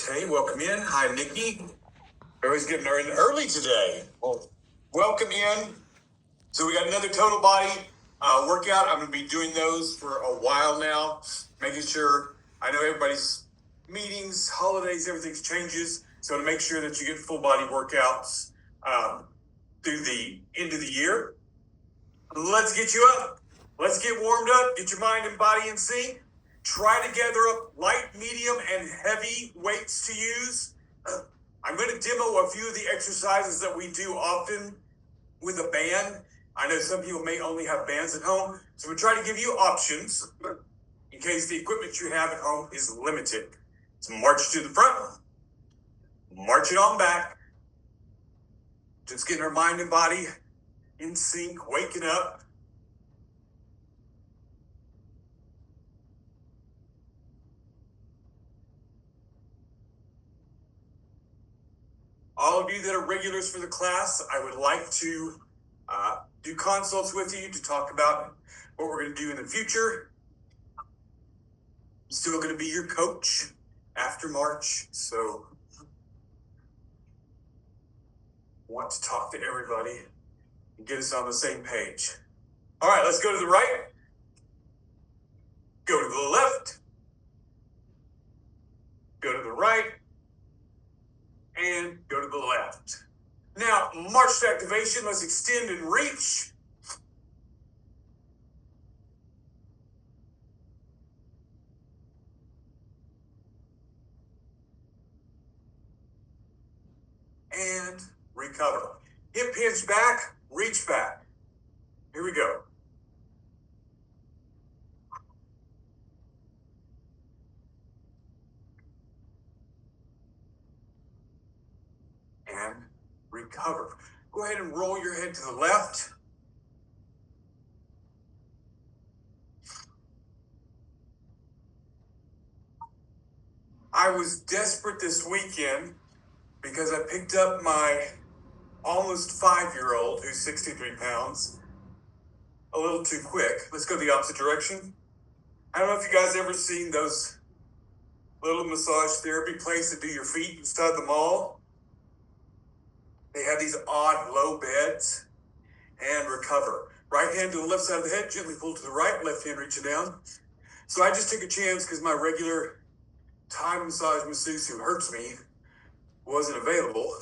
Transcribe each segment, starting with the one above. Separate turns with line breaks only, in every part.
Okay, welcome in. Hi, Nikki. Everybody's getting in early today. Well, welcome in. So we got another total body workout. I'm going to be doing those for a while now, making sure I know everybody's meetings, holidays, everything changes. So to make sure that you get full body workouts through the end of the year. Let's get you up. Let's get warmed up. Get your mind and body in sync. Try to gather up light, medium, and heavy weights to use. I'm going to demo a few of the exercises that we do often with a band. I know some people may only have bands at home, so we'll try to give you options in case the equipment you have at home is limited. So march to the front, march it on back. Just getting our mind and body in sync, waking up. All of you that are regulars for the class, I would like to do consults with you to talk about what we're going to do in the future. I'm still going to be your coach after March, so I want to talk to everybody and get us on the same page. All right, let's go to the right, go to the left, go to the right, and go to the left. Now, march to activation. Let's extend and reach. And recover. Hip hinge back, reach back. Here we go. And recover. Go ahead and roll your head to the left. I was desperate this weekend because I picked up my almost 5-year-old who's 63 pounds a little too quick. Let's go the opposite direction. I don't know if you guys ever seen those little massage therapy places that do your feet inside the mall. They have these odd low beds. And recover. Right hand to the left side of the head, gently pull to the right, left hand reaching down. So I just took a chance because my regular Thai massage masseuse who hurts me wasn't available.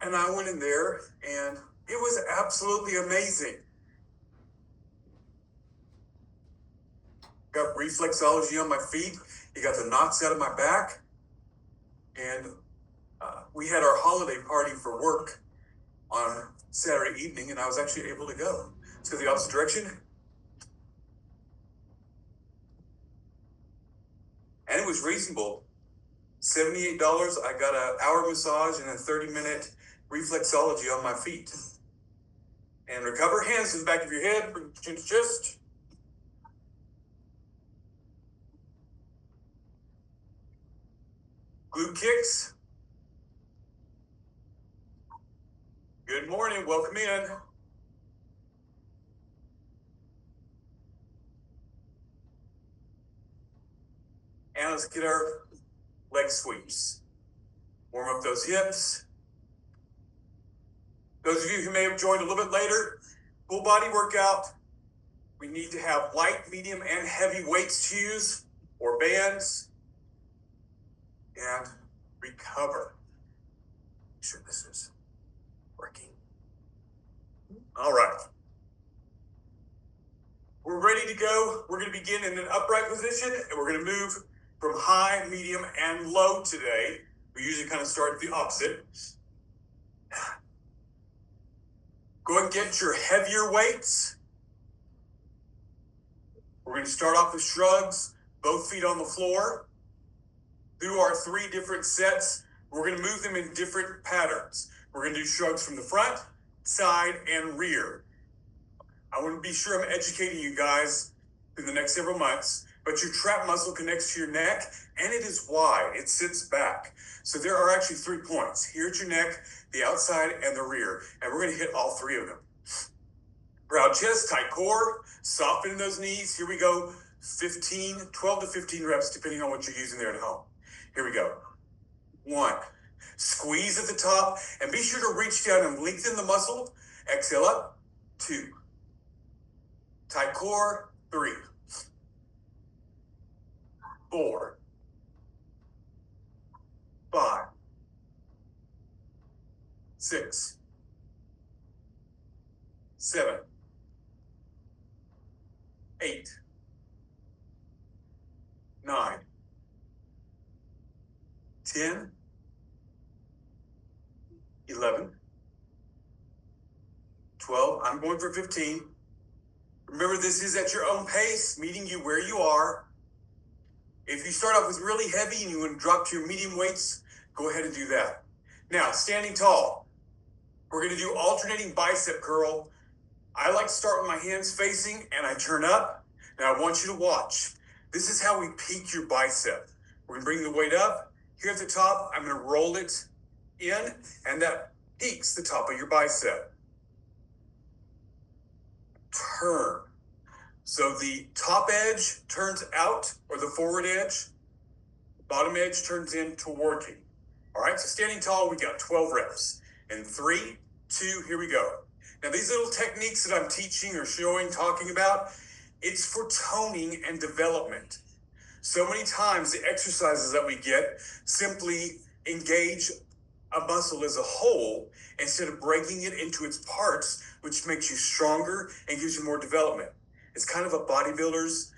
And I went in there and it was absolutely amazing. Got reflexology on my feet. You got the knots out of my back. And we had our holiday party for work on Saturday evening, and I was actually able to go. Let's go the opposite direction. And it was reasonable. $78, I got an hour massage and a 30-minute reflexology on my feet. And recover, hands to the back of your head, bring chin to chest. Glute kicks. Good morning, welcome in. And let's get our leg sweeps. Warm up those hips. Those of you who may have joined a little bit later, full body workout. We need to have light, medium, and heavy weights to use, or bands. And recover. Make sure this is working. All right. We're ready to go. We're going to begin in an upright position, and we're going to move from high, medium, and low today. We usually kind of start at the opposite. Go and get your heavier weights. We're going to start off with shrugs, both feet on the floor. Through our 3 different sets, we're going to move them in different patterns. We're going to do shrugs from the front, side, and rear. I want to be sure I'm educating you guys in the next several months, but your trap muscle connects to your neck, and it is wide. It sits back. So there are actually 3 points. Here at your neck, the outside, and the rear. And we're going to hit all 3 of them. Broad chest, tight core, soften those knees. Here we go. 12 to 15 reps, depending on what you're using there at home. Here we go. 1. Squeeze at the top and be sure to reach down and lengthen the muscle. Exhale up. 2. Tight core. 3. 4. 5. 6. 7. 8. 9. 10. 11. 12. I'm going for 15. Remember, this is at your own pace, meeting you where you are. If you start off with really heavy and you want to drop to your medium weights, go ahead and do that. Now, standing tall. We're going to do alternating bicep curl. I like to start with my hands facing and I turn up. Now I want you to watch. This is how we peak your bicep. We're going to bring the weight up. Here at the top, I'm going to roll it in, and that peaks the top of your bicep. Turn. So the top edge turns out, or the forward edge. Bottom edge turns in toward you. All right, so standing tall, we got 12 reps. And 3, 2, here we go. Now these little techniques that I'm teaching or showing, talking about, it's for toning and development. So many times the exercises that we get simply engage a muscle as a whole instead of breaking it into its parts, which makes you stronger and gives you more development. It's kind of a bodybuilder's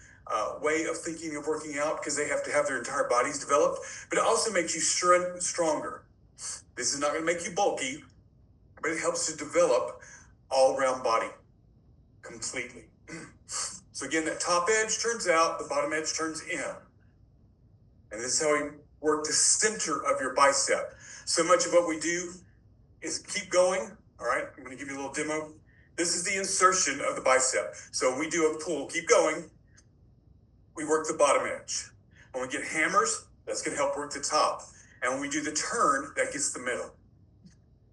way of thinking of working out because they have to have their entire bodies developed, but it also makes you stronger. This is not going to make you bulky, but it helps to develop all-round body completely. So again, that top edge turns out, the bottom edge turns in. And this is how we work the center of your bicep. So much of what we do is keep going. All right, I'm going to give you a little demo. This is the insertion of the bicep. So when we do a pull, keep going, we work the bottom edge. When we get hammers, that's going to help work the top. And when we do the turn, that gets the middle.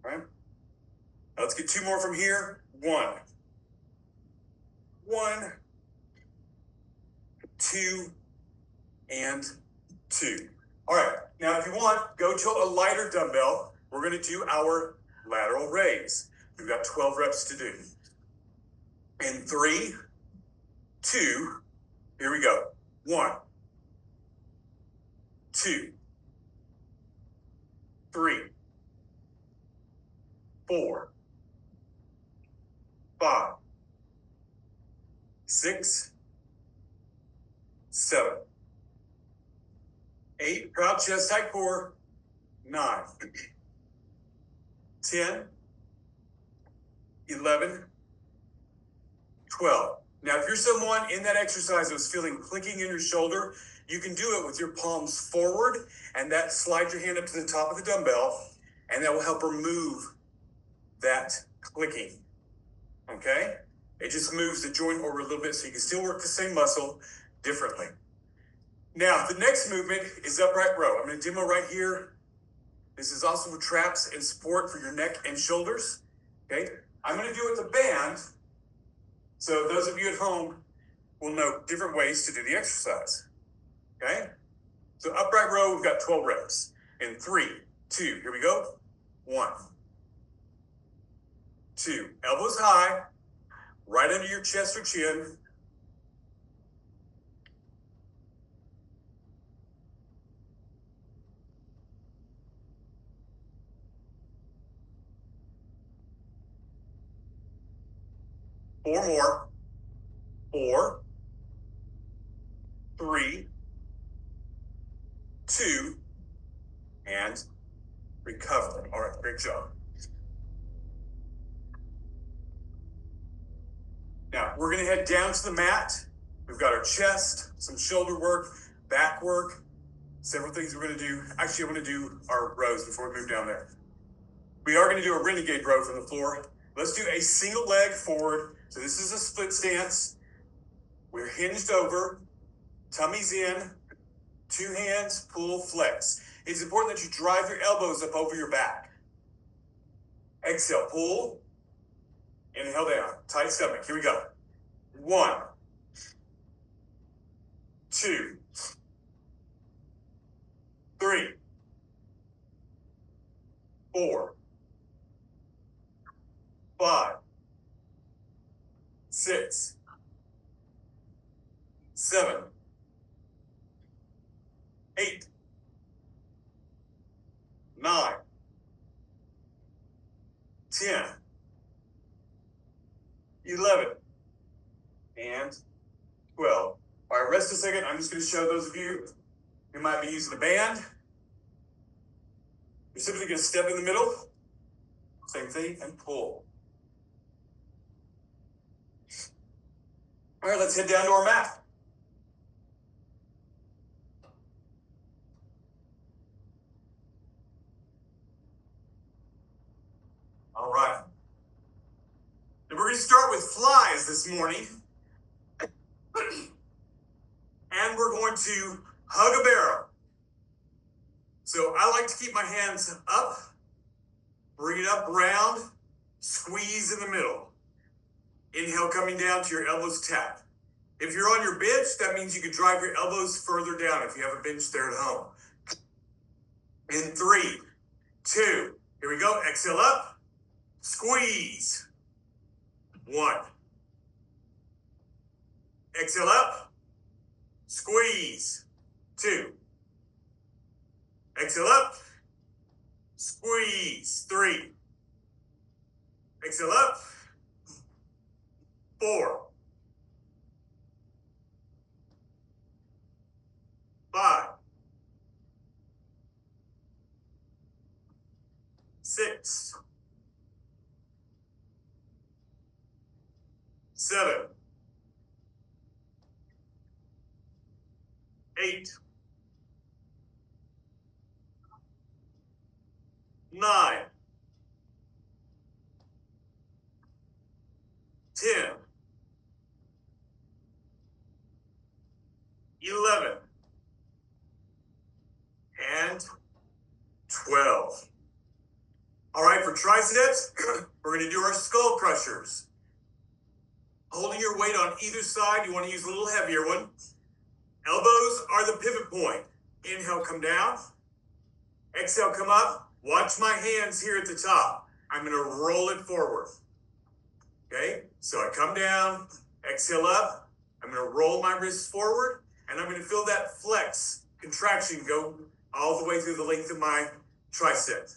All right? Now let's get 2 more from here. 1. 1, 2, and 2. All right, now if you want, go to a lighter dumbbell. We're going to do our lateral raise. We've got 12 reps to do. In 3, 2, here we go. 1, 2, 3, 4, 5, 6, 7, 8, proud chest, tight core, 9, 10, 11, 12. Now, if you're someone in that exercise that was feeling clicking in your shoulder, you can do it with your palms forward, and that slide your hand up to the top of the dumbbell, and that will help remove that clicking, okay? It just moves the joint over a little bit so you can still work the same muscle differently. Now, the next movement is upright row. I'm going to demo right here. This is also for traps and support for your neck and shoulders, okay? I'm going to do it with a band, so those of you at home will know different ways to do the exercise, okay? So upright row, we've got 12 reps. In 3, 2, here we go. 1, 2, elbows high, right under your chest or chin. 4 more. 4, 3, 2, and recover. All right, great job. Now, we're going to head down to the mat. We've got our chest, some shoulder work, back work, several things we're going to do. Actually, I'm going to do our rows before we move down there. We are going to do a renegade row from the floor. Let's do a single leg forward. So this is a split stance. We're hinged over, tummy's in, 2 hands, pull, flex. It's important that you drive your elbows up over your back. Exhale, pull, inhale down, tight stomach. Here we go. 1, 2, 3, 4, 5, 6, 7, 8, 9, 10, 11, and 12. All right, rest a second. I'm just going to show those of you who might be using a band. You're simply going to step in the middle, same thing, and pull. All right, let's head down to our mat. All right. And we're going to start with flies this morning. And we're going to hug a barrel. So I like to keep my hands up, bring it up round, squeeze in the middle. Inhale coming down to your elbows tap. If you're on your bench, that means you can drive your elbows further down if you have a bench there at home. In 3, 2, here we go. Exhale up, squeeze. 1. Exhale up, squeeze. 2. Exhale up, squeeze. 3. Exhale up, 4. 5. 6. 7. 8. 9. 10. 11. And 12. All right, for triceps, we're going to do our skull crushers. Holding your weight on either side, you want to use a little heavier one. Elbows are the pivot point. Inhale, come down. Exhale, come up. Watch my hands here at the top. I'm going to roll it forward. Okay, so I come down, exhale up. I'm going to roll my wrists forward, and I'm going to feel that flex contraction go all the way through the length of my tricep.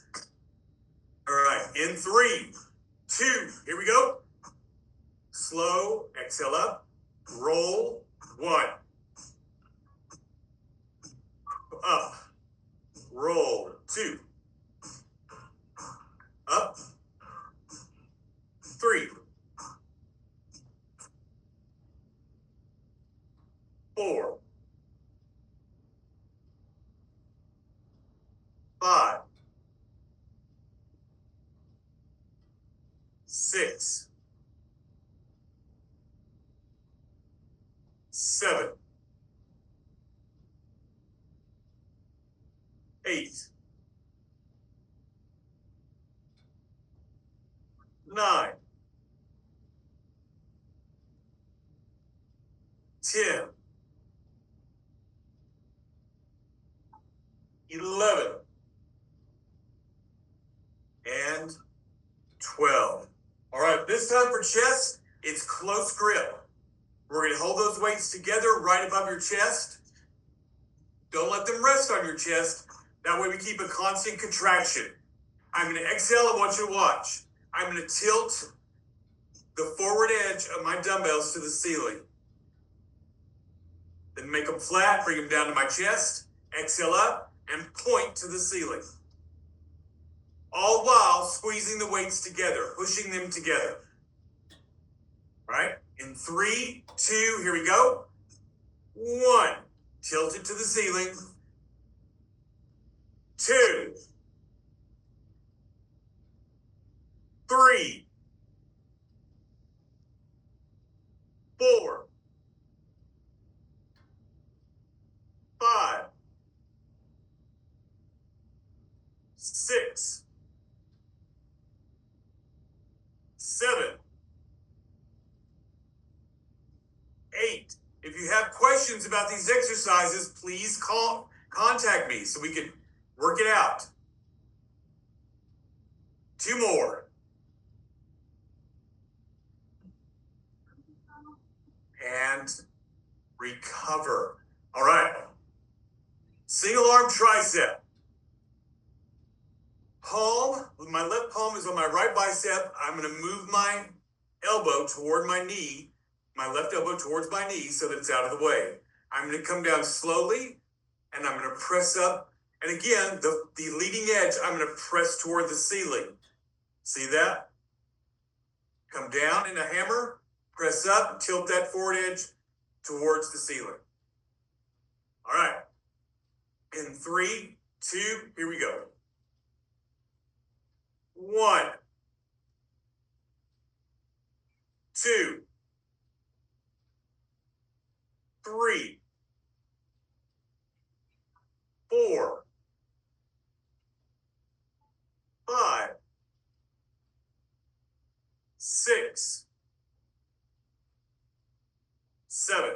All right, in 3, 2, here we go. Slow, exhale up, roll, 1. Up, roll, 2. Up, 3. 4. 5. 6. 7. 8. 9. 10. 11. And 12. All right, this time for chest, it's close grip. We're going to hold those weights together right above your chest. Don't let them rest on your chest. That way we keep a constant contraction. I'm going to exhale. I want you to watch. I'm going to tilt the forward edge of my dumbbells to the ceiling. Then make them flat, bring them down to my chest. Exhale up and point to the ceiling. All while squeezing the weights together, pushing them together. All right, in 3, 2, here we go. 1, tilt it to the ceiling. 2, 3, 4, 5, 6, 7, 8. If you have questions about these exercises, please contact me so we can work it out. 2 more. And recover. All right. Single arm tricep. Palm, my left palm is on my right bicep. I'm going to move my elbow toward my knee, my left elbow towards my knee so that it's out of the way. I'm going to come down slowly and I'm going to press up. And again, the leading edge, I'm going to press toward the ceiling. See that? Come down in a hammer, press up, tilt that forward edge towards the ceiling. All right. In 3, 2, here we go. 1, 2, 3, 4, 5, 6, 7,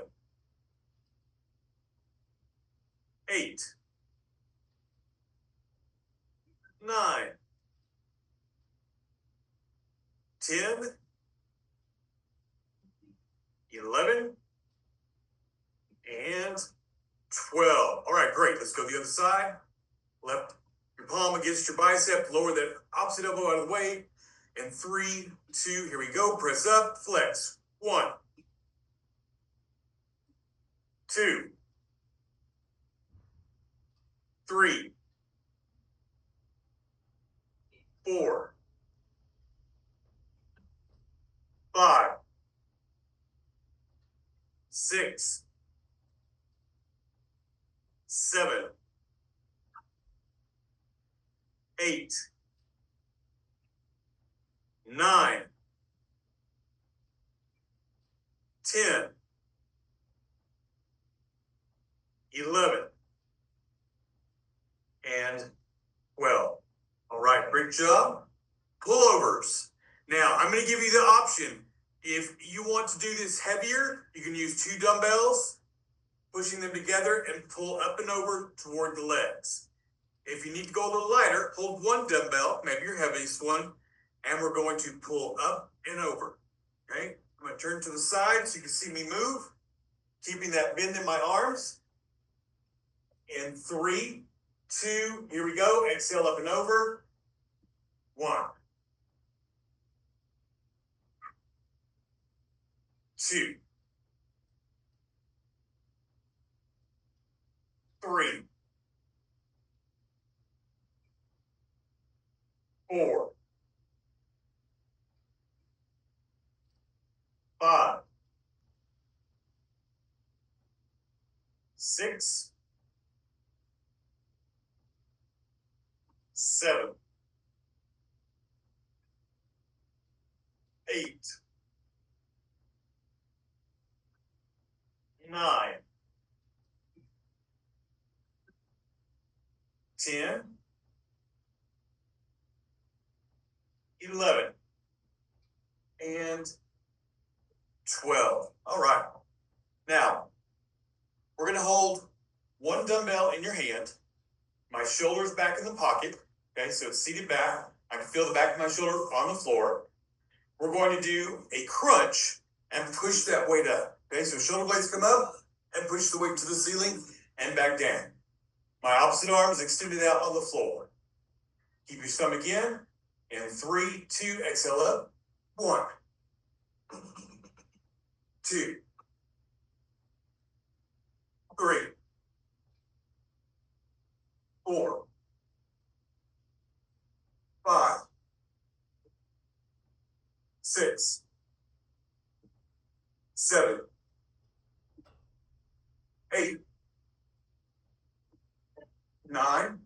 8, 9, 10, 11, and 12. All right, great. Let's go the other side. Left your palm against your bicep. Lower that opposite elbow out of the way. And 3, 2, here we go. Press up, flex. 1, 2, 3, 4, 5, 6, 7, 8, 9, 10, 11, and 12. All right, great job. Pullovers. Now, I'm going to give you the option. If you want to do this heavier, you can use 2 dumbbells, pushing them together and pull up and over toward the legs. If you need to go a little lighter, hold 1 dumbbell, maybe your heaviest one, and we're going to pull up and over. Okay? I'm going to turn to the side so you can see me move, keeping that bend in my arms. In 3, 2, here we go. Exhale up and over. 1, 2, 3, 4, 5, 6, 7, 8, 9, 10, 11, and 12. All right. Now, we're going to hold 1 dumbbell in your hand. My shoulder's back in the pocket. Okay, so it's seated back. I can feel the back of my shoulder on the floor. We're going to do a crunch and push that weight up. Okay, so shoulder blades come up and push the weight to the ceiling and back down. My opposite arm is extended out on the floor. Keep your stomach in. In 3, 2, exhale up. 1, 2, 3, 4, 5, 6, 7, 8, 9,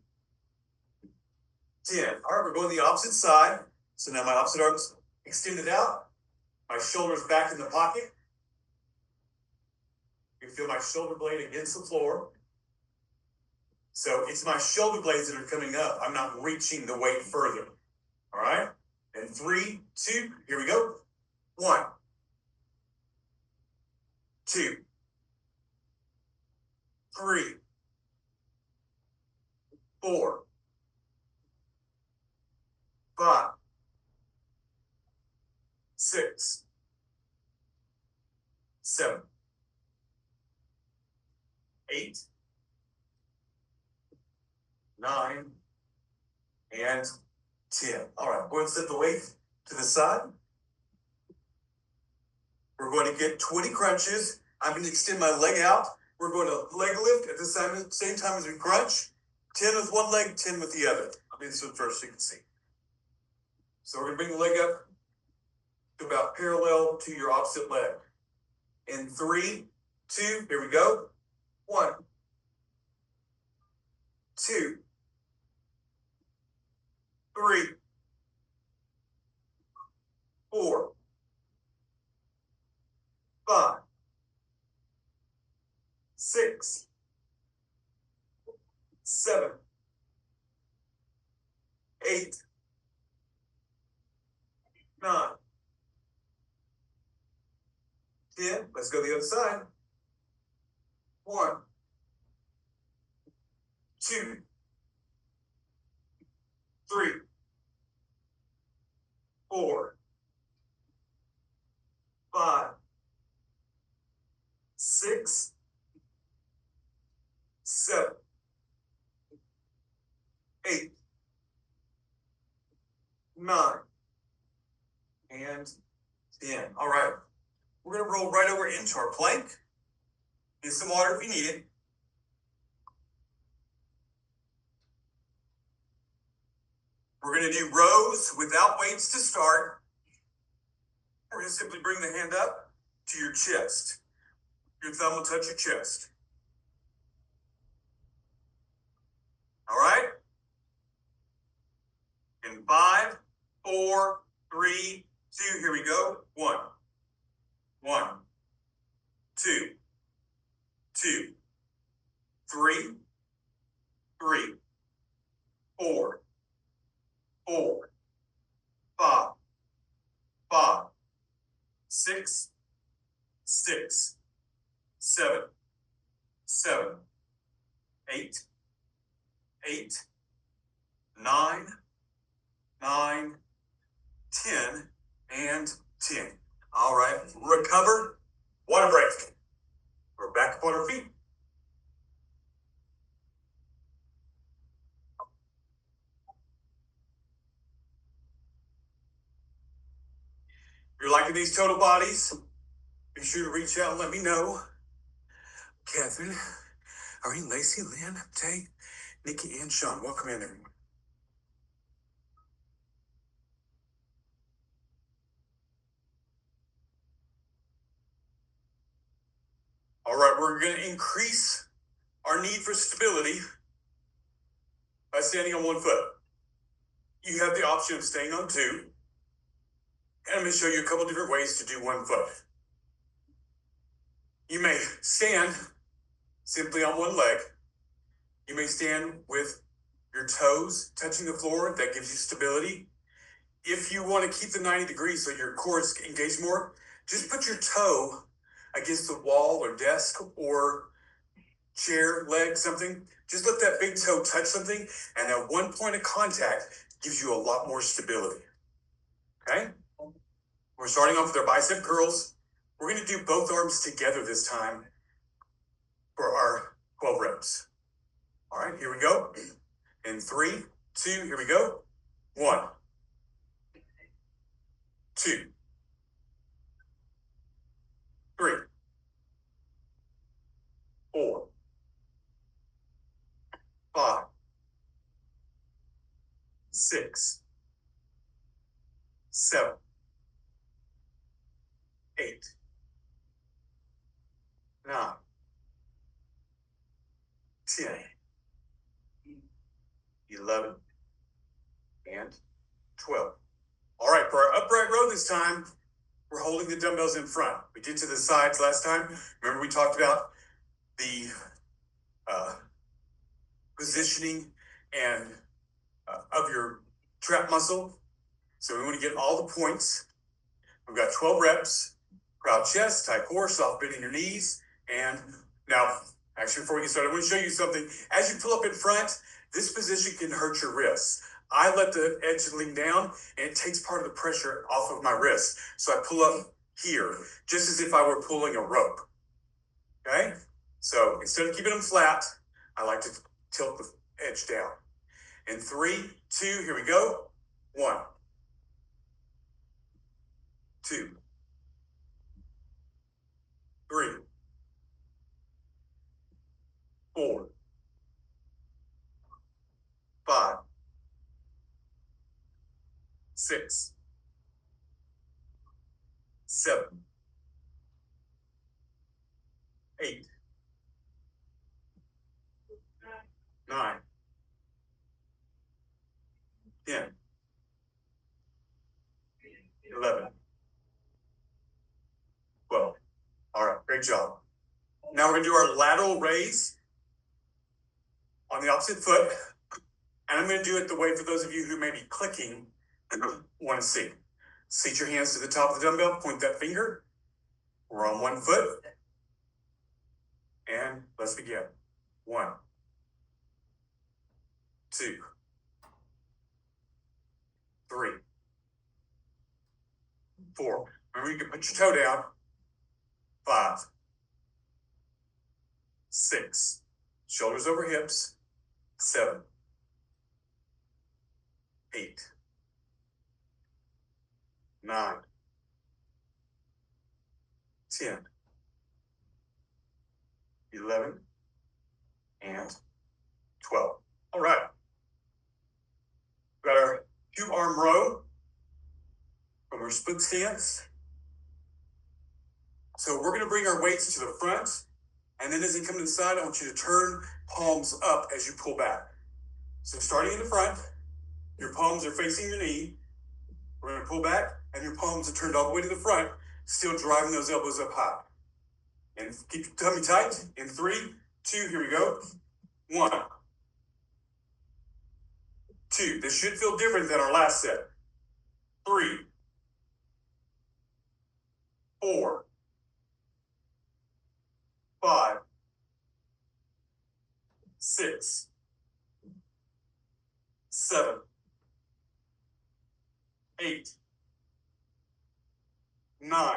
10. All right, we're going the opposite side. So now my opposite arm's extended out. My shoulder's back in the pocket. You can feel my shoulder blade against the floor. So it's my shoulder blades that are coming up. I'm not reaching the weight further. All right? And 3, 2, here we go. 1, 2, 3, 4, 5, 6, 7, 8, 9, and 10. All right, go ahead and set the weight to the side. We're going to get 20 crunches. I'm going to extend my leg out. We're going to leg lift at the same time as we crunch. 10 with one leg, 10 with the other. I'll do this one first so you can see. So we're going to bring the leg up to about parallel to your opposite leg. In 3, 2, here we go. 1, 2, 3, 4, 5, 6, 7, 8, 9, 10. Let's go to the other side. 1, 2, 3, 4, 5, 6, 7, 8, 9, and 10. All right. We're going to roll right over into our plank. Get some water if you need it. We're going to do rows without weights to start. We're going to simply bring the hand up to your chest. Your thumb will touch your chest. All right? In 5, 4, 3, 2, here we go. 1, 1, 2, 2, 3, 3, 4, 4, 5, 5, 6, 6, 7, 7, 8, 8, 9, 9, 10, and 10. All right, recover, water break. We're back up on our feet. If you're liking these total bodies, be sure to reach out and let me know. Catherine, Irene, Lacey, Lynn, Tay, Nikki, and Sean. Welcome in, everyone. All right, we're going to increase our need for stability by standing on one foot. You have the option of staying on two. And I'm going to show you a couple different ways to do one foot. You may stand simply on one leg. You may stand with your toes touching the floor. That gives you stability. If you want to keep the 90 degrees so your core is engaged more, just put your toe against the wall or desk or chair, leg, something. Just let that big toe touch something, and that one point of contact gives you a lot more stability. Okay? We're starting off with our bicep curls. We're going to do both arms together this time for our 12 reps. All right, here we go. In 3, 2, here we go. 1, 2, 3, 4, 5, 6, 7, 8, 9, 10, 11, and 12. All right, for our upright row this time, we're holding the dumbbells in front. We did to the sides last time. Remember we talked about the positioning and of your trap muscle. So we want to get all the points. We've got 12 reps, proud chest, tight core, soft bend in your knees. And now, actually, before we get started, I want to show you something. As you pull up in front, this position can hurt your wrists. I let the edge lean down and it takes part of the pressure off of my wrist. So I pull up here, just as if I were pulling a rope. Okay? So instead of keeping them flat, I like to tilt the edge down. In 3, 2, here we go. 1, 2, 3, 4, 5, 6, 7, 8, 9, 10, 11, 12. All right, great job. Now we're gonna do our lateral raise on the opposite foot. And I'm gonna do it the way for those of you who may be clicking want to see. Seat your hands to the top of the dumbbell, point that finger. We're on one foot. And let's begin. 1, 2, 3, 4. Remember, you can put your toe down. 5, 6, shoulders over hips. 7, 8, 9, 10, 11, and 12. All right. We've got our 2-arm row from our split stance. So we're going to bring our weights to the front. And then as they come to the side, I want you to turn palms up as you pull back. So starting in the front, your palms are facing your knee. We're going to pull back, and your palms are turned all the way to the front, still driving those elbows up high. And keep your tummy tight. In 3, 2, here we go. 1, 2. This should feel different than our last set. 3, 4, 5, 6, 7, 8, 9,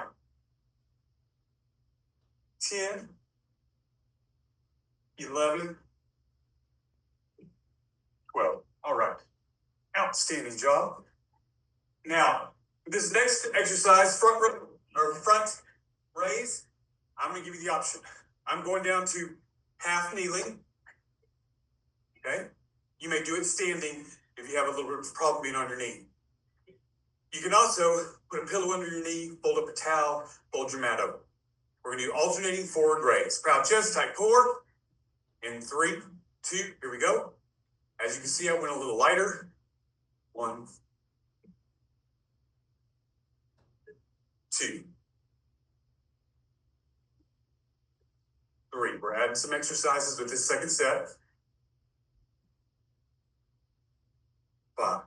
10, 11, 12. All right. Outstanding job. Now, this next exercise, front raise, I'm going to give you the option. I'm going down to half kneeling. Okay? You may do it standing if you have a little bit of problem being on your knee. You can also put a pillow under your knee, fold up a towel, fold your mat over. We're going to do alternating forward raise. Proud chest, tight core. In 3, 2, here we go. As you can see, I went a little lighter. 1, 2, 3. We're adding some exercises with this second set. 5.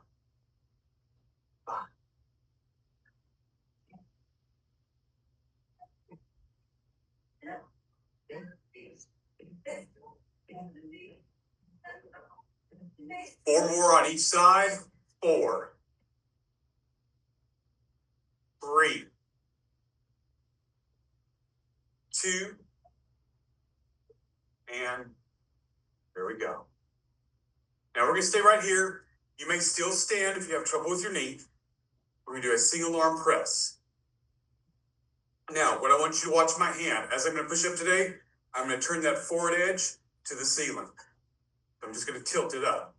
4 more on each side. 4, 3, 2, and there we go. Now we're going to stay right here. You may still stand if you have trouble with your knee. We're going to do a single arm press. Now, what I want you to watch my hand. As I'm going to push up today, I'm going to turn that forward edge to the ceiling. I'm just going to tilt it up.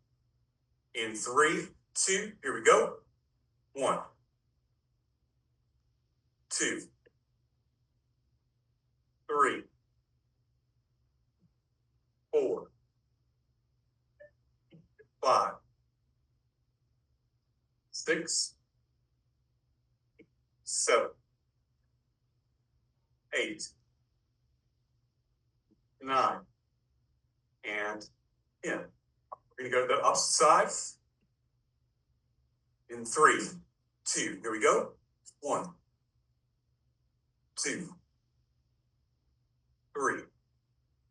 In 3, 2, here we go. 1, 2, 3, 4, 5, 6, 7, 8, 9, and 10. We're going to go to the opposite side. In 3, 2, here we go. 1, 2, 3.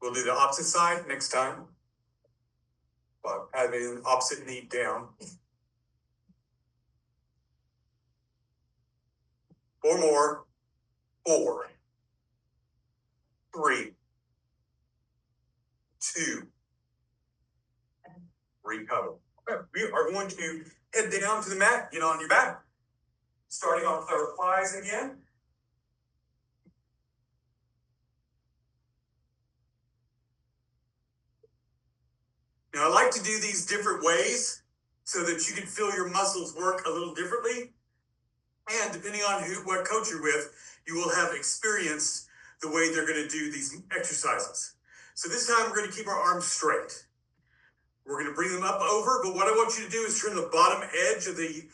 We'll do the opposite side next time. But having opposite knee down. 4 more. 4, 3, 2, recover. Okay, we are going to head down to the mat, get on your back. Starting off with our thighs again. Now, I like to do these different ways so that you can feel your muscles work a little differently. And depending on what coach you're with, you will have experienced the way they're going to do these exercises. So this time we're going to keep our arms straight. We're going to bring them up over, but what I want you to do is turn the bottom edge of the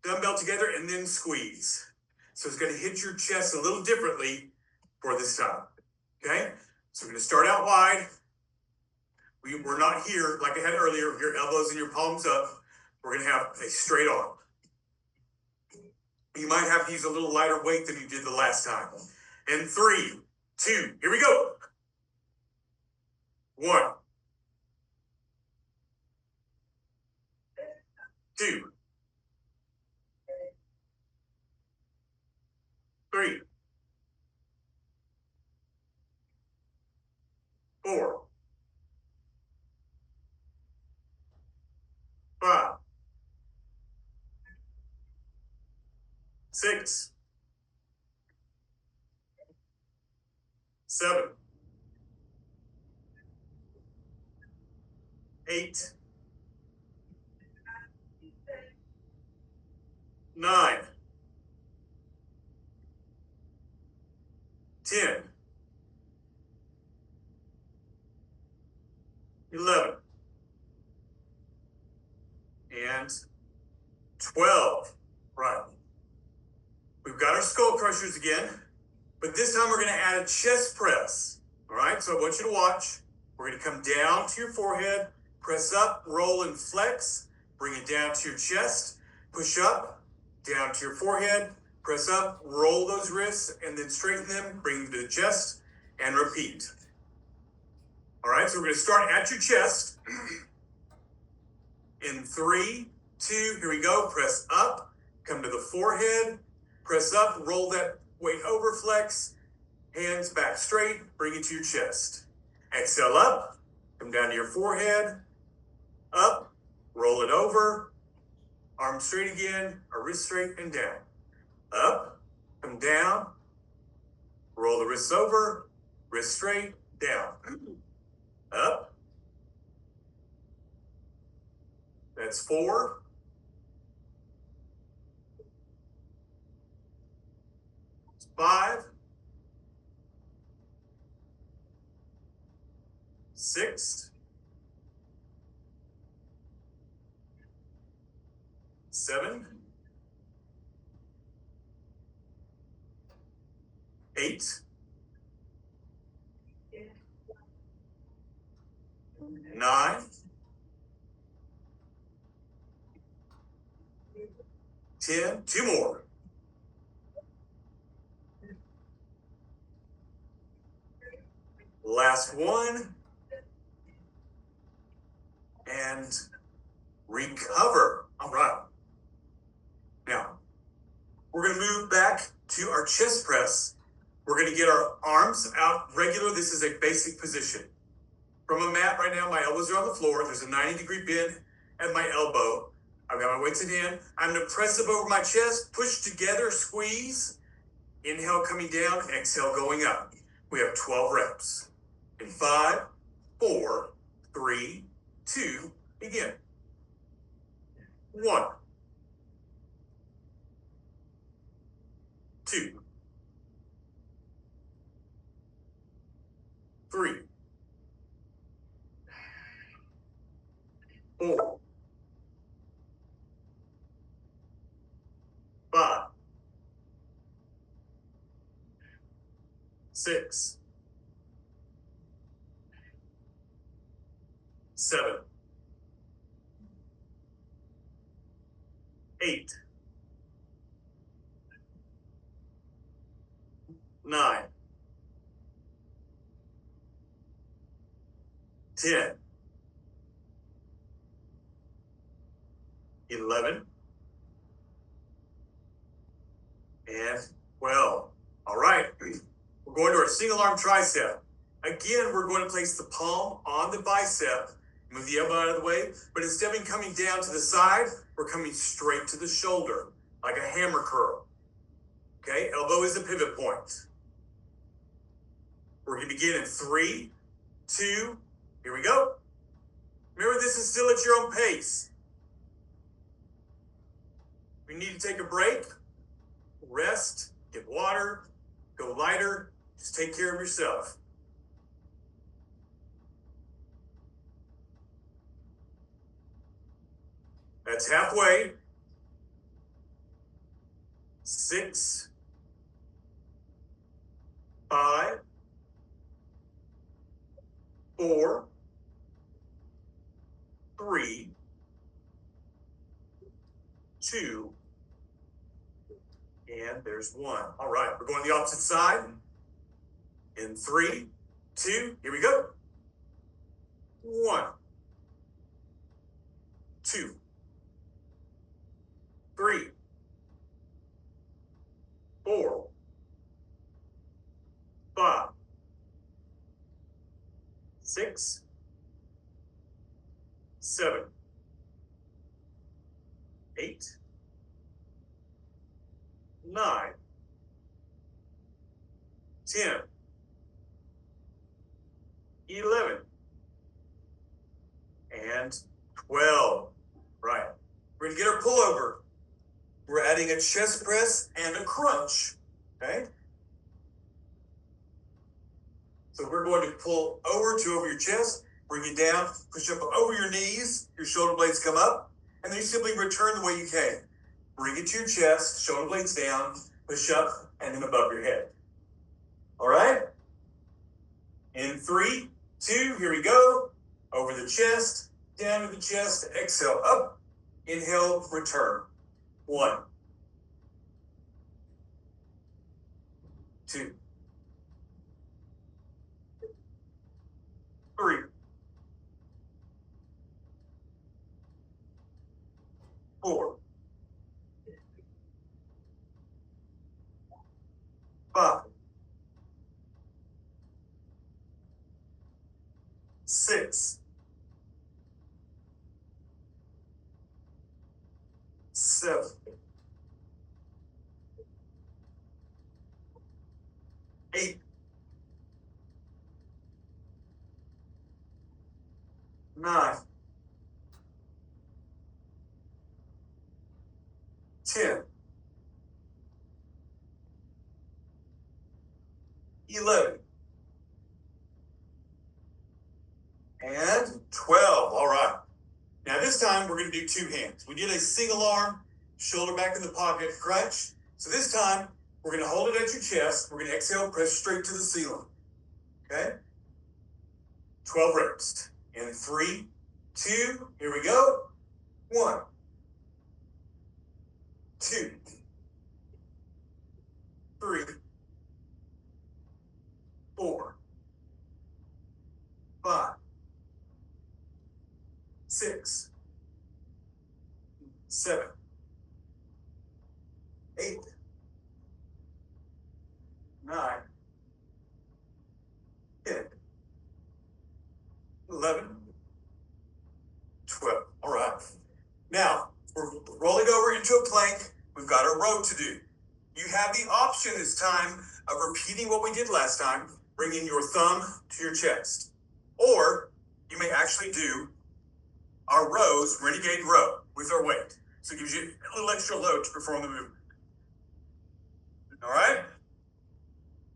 dumbbell together and then squeeze. So it's going to hit your chest a little differently for this time. Okay? So we're going to start out wide. We're not here, like I had earlier, with your elbows and your palms up. We're going to have a straight arm. You might have to use a little lighter weight than you did the last time. And 3, 2, here we go. 1, 2, 3, 4, 5, 6, 7, 8, 9, 10, 11, and 12. Right. We've got our skull crushers again, but this time we're going to add a chest press. All right, so I want you to watch. We're going to come down to your forehead, press up, roll and flex, bring it down to your chest, push up, down to your forehead, press up, roll those wrists, and then straighten them, bring them to the chest, and repeat. All right, so we're going to start at your chest. In 3, 2, here we go. Press up, come to the forehead, press up, roll that weight over, flex, hands back straight, bring it to your chest. Exhale up, come down to your forehead, up, roll it over, arms straight again, or wrist straight and down. Up, come down, roll the wrists over, wrist straight, down. Up. That's 4. 5, 6, 7, 8, 9, 10, 2 more. Last one. And recover. All right. Now, we're going to move back to our chest press. We're going to get our arms out regular. This is a basic position. From a mat right now, my elbows are on the floor. There's a 90-degree bend at my elbow. I've got my weights in hand. I'm going to press up over my chest, push together, squeeze. Inhale coming down, exhale going up. We have 12 reps. In 5, 4, 3, 2, begin. 1, 2, 3, 4, 5, 6, 7, 8, 9, 10, 11, and 12. All right. We're going to our single arm tricep. Again, we're going to place the palm on the bicep, move the elbow out of the way, but instead of coming down to the side, we're coming straight to the shoulder, like a hammer curl. Okay, elbow is the pivot point. We're going to begin in 3, 2, here we go. Remember, this is still at your own pace. If you need to take a break, rest, get water, go lighter, just take care of yourself. That's halfway. 6, 5, 4, 3, 2, and there's 1. All right, we're going the opposite side. In 3, 2, here we go. 1, 2, 3, 4, 5, 6, 7, 8, 9, 10, 11, and 12. Right. We're going to get our pullover. We're adding a chest press and a crunch. Okay? So we're going to pull over your chest, bring it down, push up over your knees, your shoulder blades come up, and then you simply return the way you came. Bring it to your chest, shoulder blades down, push up, and then above your head. All right? In 3, 2, here we go. Over the chest, down to the chest, exhale up, inhale, return. 1, 2, 3, 4, 5, 6, 7, 8, 9, 10, 11, and 12. All right. Now this time we're going to do 2 hands. We did a single arm, shoulder back in the pocket crunch. So this time we're going to hold it at your chest. We're going to exhale, press straight to the ceiling. Okay? 12 reps. In 3, 2, here we go. 1, 2, 3, 4, 5, 6, 7, 8, 9, 10, 11, 12. All right. Now, we're rolling over into a plank. We've got a row to do. You have the option this time of repeating what we did last time, bringing your thumb to your chest. Or you may actually do our rows, renegade row, with our weight. So it gives you a little extra load to perform the movement. All right?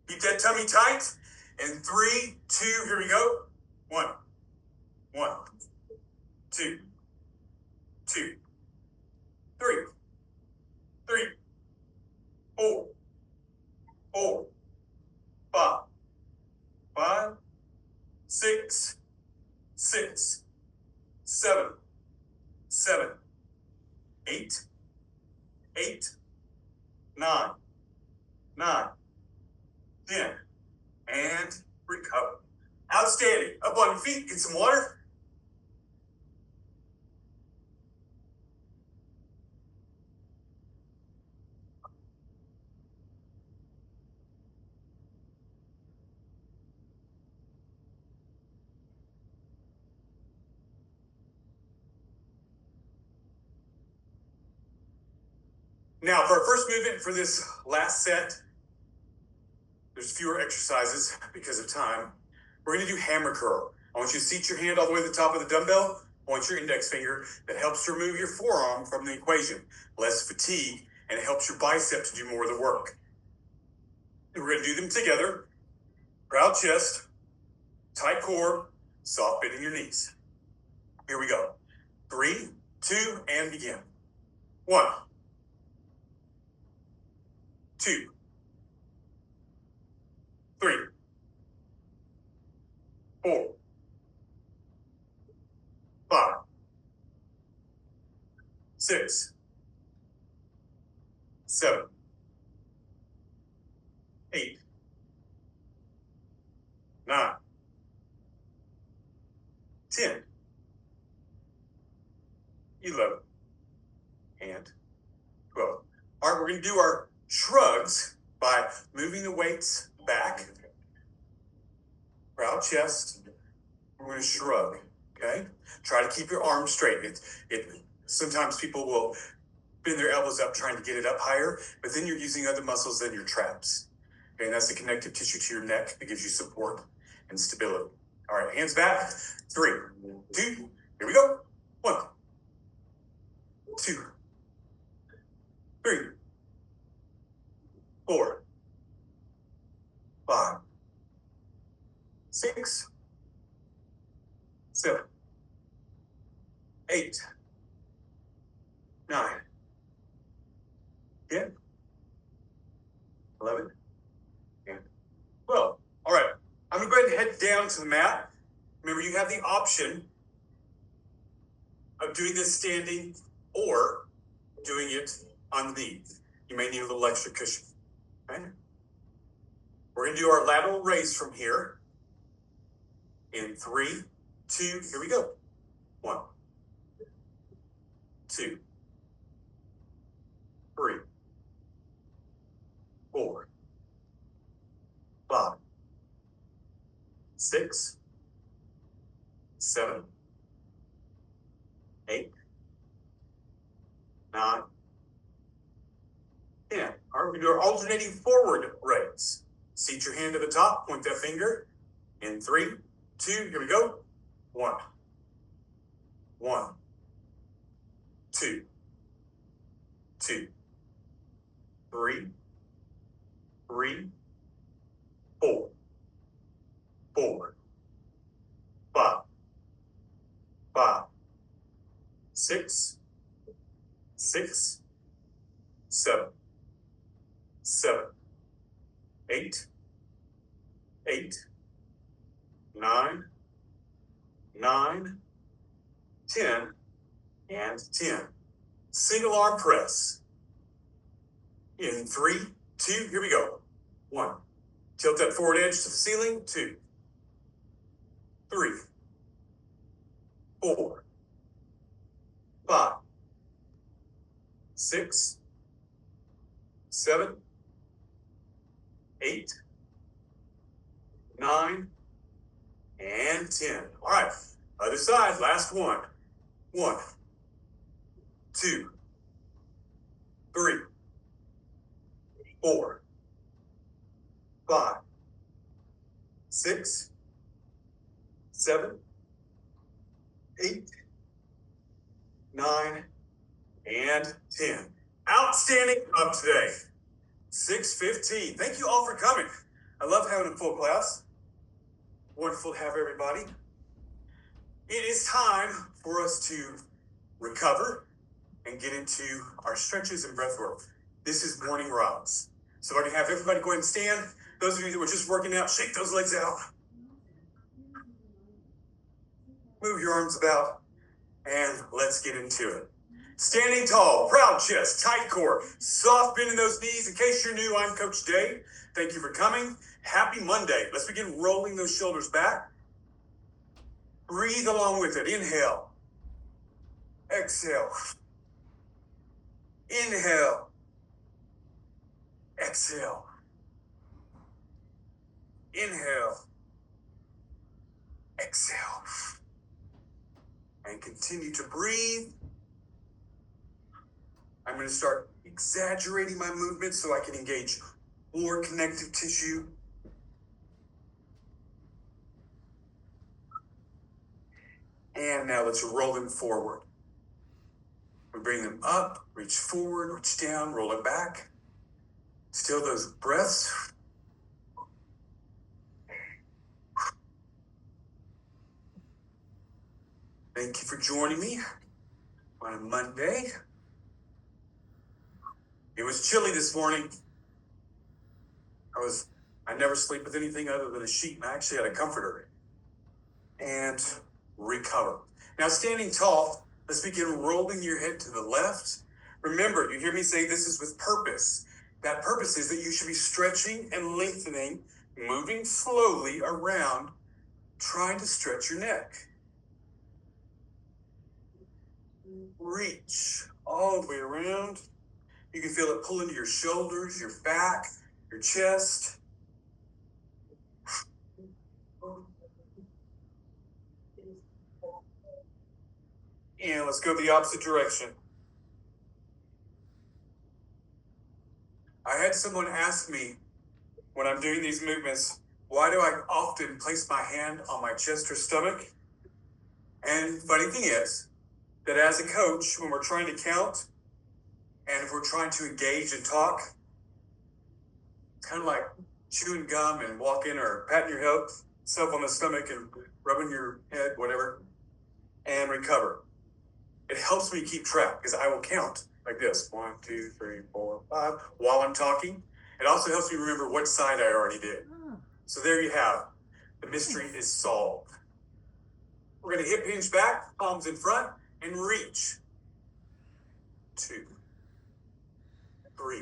Keep that tummy tight. In 3, 2, here we go. 1, 1, 2, 2, 3, 3, 4, 4, 5, 5, 6, 6, 7, 7, 8, 8, 9, 9, 10, and recover. Outstanding. Up on your feet, get some water. Now, for our first movement for this last set, there's fewer exercises because of time. We're going to do hammer curl. I want you to seat your hand all the way to the top of the dumbbell. I want your index finger. That helps to remove your forearm from the equation. Less fatigue, and it helps your bicep to do more of the work. And we're going to do them together. Proud chest, tight core, soft bend in your knees. Here we go. 3, 2, and begin. 1, 2, 3, 4, 5, 6, 7, 8, 9, 10, 11, and 12. All right, we're going to do our shrugs by moving the weights back. Proud chest. We're going to shrug, okay? Try to keep your arms straight. Sometimes people will bend their elbows up trying to get it up higher, but then you're using other muscles than your traps. Okay, and that's the connective tissue to your neck that gives you support and stability. All right, hands back. 3, 2, here we go. 1, 2, 3, 4, 5, 6, 7, 8, 9, 10, 11, and 12. All right, I'm going to go ahead and head down to the mat. Remember, you have the option of doing this standing or doing it on the knees. You may need a little extra cushion. Okay? We're going to do our lateral raise from here. In 3, 2, here we go. 1, 2, 3, 4, 5, 6, 7, 8, 9, 10. All right, we're going to do our alternating forward raise. Seat your hand to the top, point that finger. In 3, 2, here we go. 1, 1, 2, 2, 3, 3, 4, 4, 5, 5, 6, 6, 7, 7, 8, 8, 9, 9, 10, and 10. Single arm press. In 3, 2, here we go. 1. Tilt that forward edge to the ceiling. 2, 3, 4, 5, 6, 7, 8, 9, and 10. All right, other side, last one. 1, 2, 3, 4, 5, 6, 7, 8, 9, and 10. Outstanding job today. 6:15. Thank you all for coming. I love having a full class. Wonderful to have everybody. It is time for us to recover and get into our stretches and breath work. This is morning rise. So I can have everybody go ahead and stand. Those of you that were just working out, shake those legs out. Move your arms about, and let's get into it. Standing tall, proud chest, tight core, soft bend in those knees. In case you're new, I'm Coach Dave. Thank you for coming. Happy Monday. Let's begin rolling those shoulders back. Breathe along with it. Inhale. Exhale. Inhale. Exhale. Inhale. Exhale. And continue to breathe. I'm going to start exaggerating my movement so I can engage more connective tissue. And now let's roll them forward. We bring them up, reach forward, reach down, roll it back. Still those breaths. Thank you for joining me on a Monday. It was chilly this morning. I never sleep with anything other than a sheet, and I actually had a comforter. And recover. Now, standing tall, let's begin rolling your head to the left. Remember, you hear me say this is with purpose. That purpose is that you should be stretching and lengthening, moving slowly around, trying to stretch your neck. Reach all the way around. You can feel it pull into your shoulders, your back, your chest. And let's go the opposite direction. I had someone ask me when I'm doing these movements, why do I often place my hand on my chest or stomach? And funny thing is that as a coach, when we're trying to count and if we're trying to engage and talk, it's kind of like chewing gum and walking or patting yourself on the stomach and rubbing your head, whatever, and recover. It helps me keep track because I will count like this. 1, 2, 3, 4, 5 while I'm talking. It also helps me remember what side I already did. So there you have. The mystery is solved. We're going to hip hinge back, palms in front, and reach. 2, 3,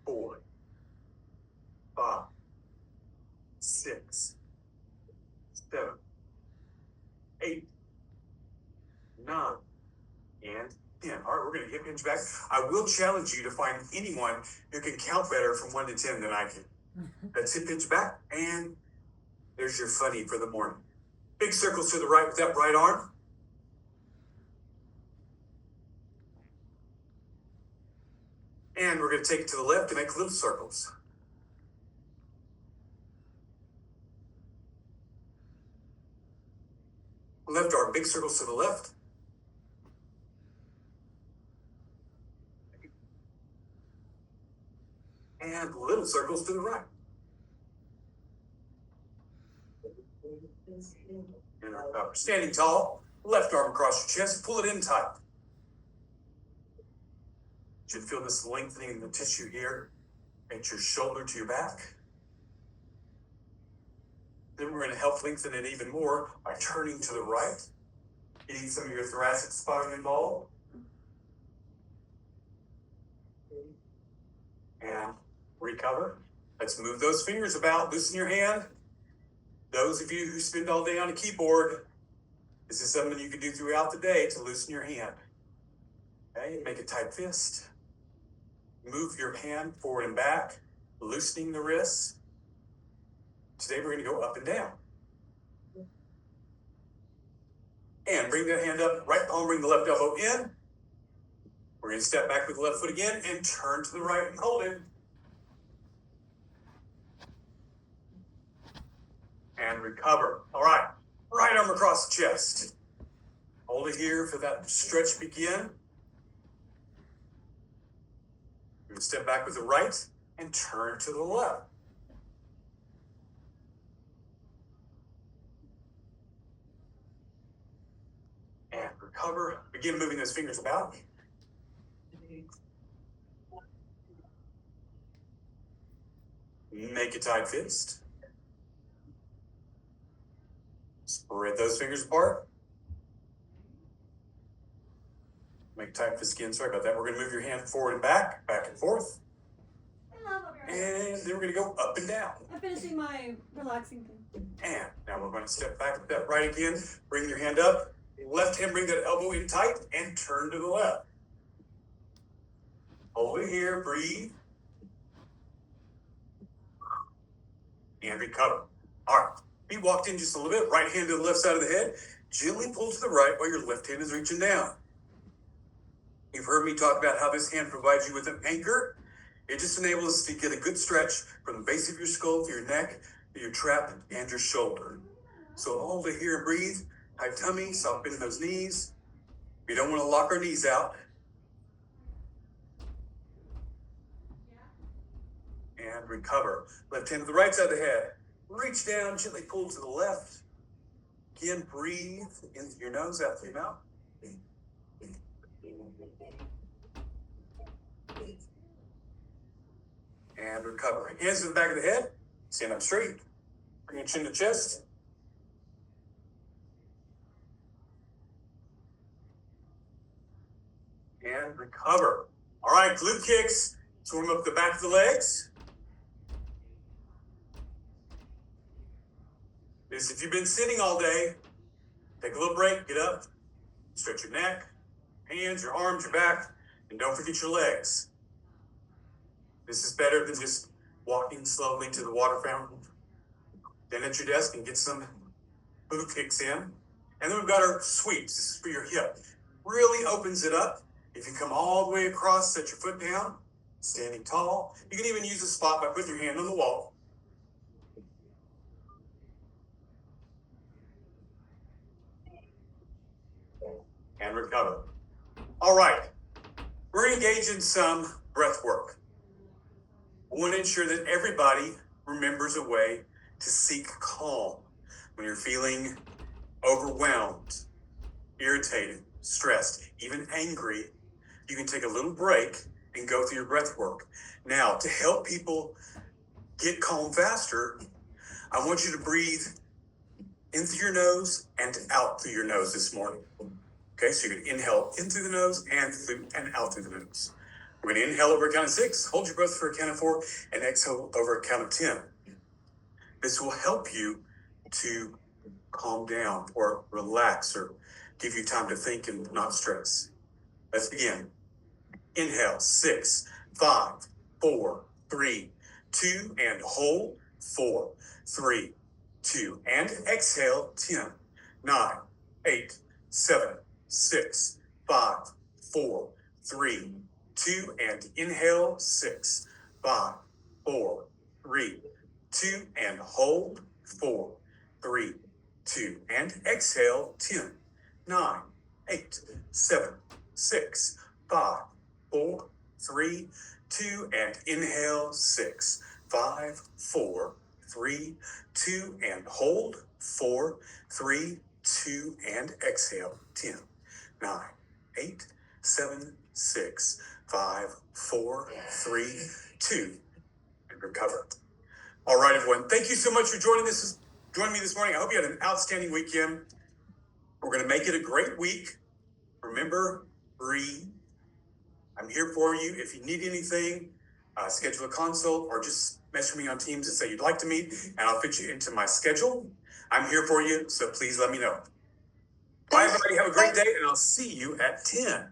4, 5, 6, 7, 8, 9, and 10. All right, we're going to hip hinge back. I will challenge you to find anyone who can count better from 1 to 10 than I can. Let's hip hinge back, and there's your funny for the morning. Big circles to the right with that right arm. And we're going to take it to the left to make little circles. Left arm, big circles to the left. And little circles to the right. And recover. Standing tall, left arm across your chest, pull it in tight. You should feel this lengthening in the tissue here at your shoulder to your back. Then we're going to help lengthen it even more by turning to the right, getting some of your thoracic spine involved. And recover. Let's move those fingers about, loosen your hand. Those of you who spend all day on a keyboard, this is something you can do throughout the day to loosen your hand. Okay, make a tight fist. Move your hand forward and back, loosening the wrists. Today we're going to go up and down. And bring that hand up, right palm, bring the left elbow in. We're going to step back with the left foot again and turn to the right and hold it. And recover. All right, right arm across the chest. Hold it here for that stretch begin. We're going to step back with the right and turn to the left. And recover. Begin moving those fingers about. Make a tight fist. Spread those fingers apart. Make a tight fist again. Sorry about that. We're going to move your hand forward and back and forth. And then we're going to go up and down.
I'm finishing my relaxing thing.
And now we're going to step back with that right again. Bring your hand up. Left hand, bring that elbow in tight and turn to the left. Hold it here. Breathe. And recover. All right. Feet walked in just a little bit. Right hand to the left side of the head. Gently pull to the right while your left hand is reaching down. You've heard me talk about how this hand provides you with an anchor. It just enables us to get a good stretch from the base of your skull to your neck, to your trap, and your shoulder. So hold it here and breathe. High tummy, soft bend in those knees. We don't want to lock our knees out. And recover. Left hand to the right side of the head. Reach down, gently pull to the left. Again, breathe in through your nose, out through your mouth. And recover. Hands to the back of the head. Stand up straight. Bring your chin to chest. And recover. All right, glute kicks. Let's warm up the back of the legs. If you've been sitting all day, take a little break, get up, stretch your neck, hands, your arms, your back, and don't forget your legs. This is better than just walking slowly to the water fountain. Then at your desk and get some glute kicks in. And then we've got our sweeps. This is for your hip. Really opens it up. If you come all the way across, set your foot down, standing tall. You can even use a spot by putting your hand on the wall. And recover. All right, we're going to engage in some breath work. I want to ensure that everybody remembers a way to seek calm when you're feeling overwhelmed, irritated, stressed, even angry. You can take a little break and go through your breath work. Now, to help people get calm faster, I want you to breathe in through your nose and out through your nose this morning. Okay, so you're going to inhale in through the nose and out through the nose. We're going to inhale over a count of 6, hold your breath for a count of 4, and exhale over a count of 10. This will help you to calm down or relax or give you time to think and not stress. Let's begin. Inhale, 6, 5, 4, 3, 2, and hold, 4, 3, 2, and exhale, 10, 9, 8, 7, 6, 5, 4, 3, 2, and inhale, 6, 5, 4, 3, 2, and hold, 4, 3, 2, and exhale, 10, 9, 8, 7, 6, 5, 4, 3, 2, and inhale, 6, 5, 4, 3, 2, and hold, 4, 3, 2, and exhale, 10, 9, 8, 7, 6, 5, 4, 3, 2, and recover. All right, everyone. Thank you so much for joining me this morning. I hope you had an outstanding weekend. We're going to make it a great week. Remember, breathe. I'm here for you. If you need anything, schedule a consult or just message me on Teams and say you'd like to meet, and I'll fit you into my schedule. I'm here for you, so please let me know. Bye, everybody. Have a great day, and I'll see you at 10.